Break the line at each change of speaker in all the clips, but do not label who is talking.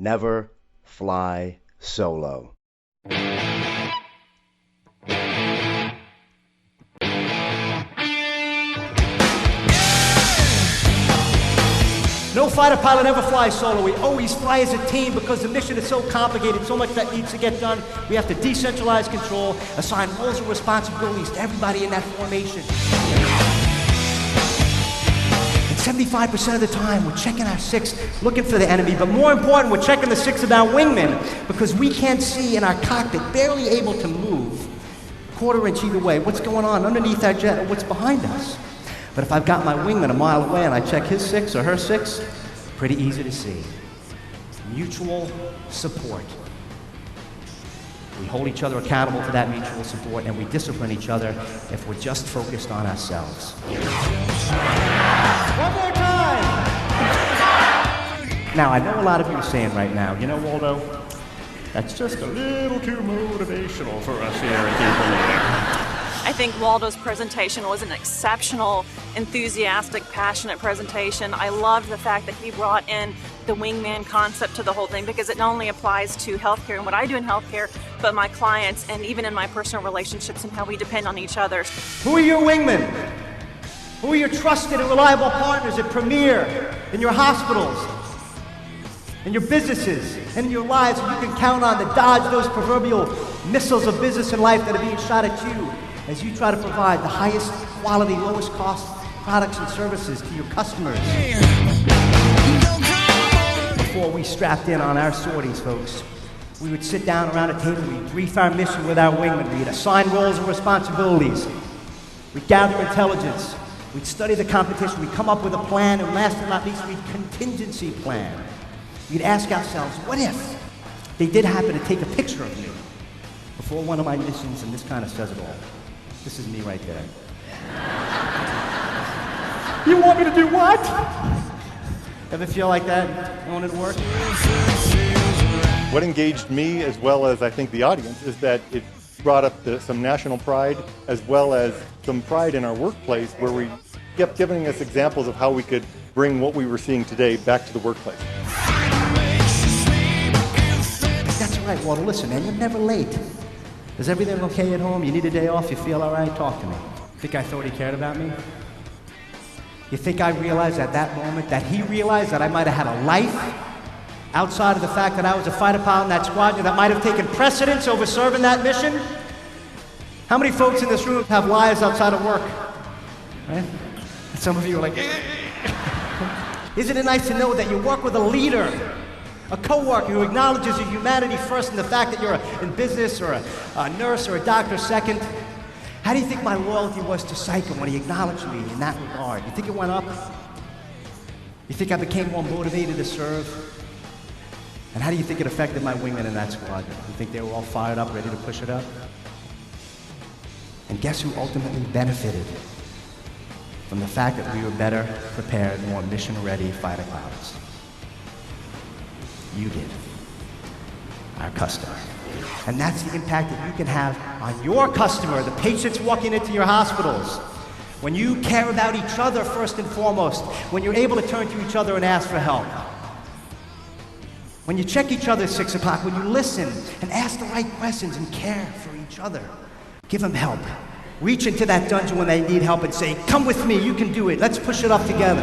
never fly solo.
No fighter pilot ever flies solo. We always fly as a team because the mission is so complicated, so much that needs to get done. We have to decentralize control, assign roles and responsibilities to everybody in that formation. And 75% of the time, we're checking our six, looking for the enemy, but more important, we're checking the six of our wingmen because we can't see in our cockpit, barely able to move, quarter inch either way, what's going on underneath our jet or what's behind us. But if I've got my wingman a mile away and I check his six or her six, pretty easy to see. Mutual support. We hold each other accountable for that mutual support, and we discipline each other if we're just focused on ourselves. One more time! Now, I know a lot of you are saying right now, you know, Waldo, that's just a little too motivational for us here at People Meeting.
I think Waldo's presentation was an exceptional, enthusiastic, passionate presentation. I loved the fact that he brought in the wingman concept to the whole thing because it not only applies to healthcare and what I do in healthcare, but my clients and even in my personal relationships and how we depend on each other.
Who are your wingmen? Who are your trusted and reliable partners at Premier, in your hospitals, in your businesses, and in your lives that you can count on to dodge those proverbial missiles of business and life that are being shot at you as you try to provide the highest quality, lowest cost products and services to your customers. Before we strapped in on our sorties, folks, we would sit down around a table, we'd brief our mission with our wingmen, we'd assign roles and responsibilities, we'd gather intelligence, we'd study the competition, we'd come up with a plan, and last but not least, we'd contingency plan. We'd ask ourselves, what if they did happen to take a picture of me before one of my missions, and this kind of says it all. This is me right there. You want me to do what? Ever feel like that going to work?
What engaged me, as well as I think the audience, is that it brought up some national pride, as well as some pride in our workplace, where we kept giving us examples of how we could bring what we were seeing today back to the workplace.
That's right, Waldo. Listen, man, you're never late. Is everything okay at home? You need a day off? You feel all right? Talk to me. Think I thought he cared about me? You think I realized at that moment that he realized that I might have had a life outside of the fact that I was a fighter pilot in that squadron that might have taken precedence over serving that mission? How many folks in this room have lives outside of work? Right? Some of you are like, Isn't it nice to know that you work with a leader, a coworker who acknowledges your humanity first and the fact that you're in business or a nurse or a doctor second? How do you think my loyalty was to Psycho when he acknowledged me in that regard? You think it went up? You think I became more motivated to serve? And how do you think it affected my wingmen in that squadron? You think they were all fired up, ready to push it up? And guess who ultimately benefited from the fact that we were better prepared, more mission-ready fighter pilots? You did, our customer. And that's the impact that you can have on your customer, the patients walking into your hospitals. When you care about each other first and foremost, when you're able to turn to each other and ask for help. When you check each other at 6 o'clock, when you listen and ask the right questions and care for each other. Give them help. Reach into that dungeon when they need help and say, come with me, you can do it, let's push it up together.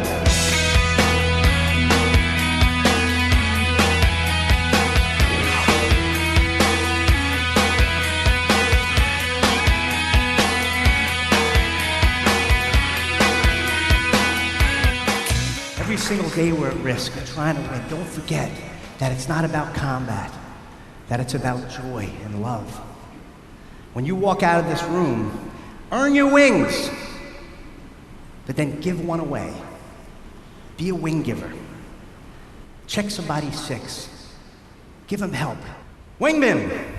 Every single day we're at risk of trying to win. Don't forget that it's not about combat, that it's about joy and love. When you walk out of this room, earn your wings, but then give one away. Be a wing giver. Check somebody's six. Give them help. Wingman!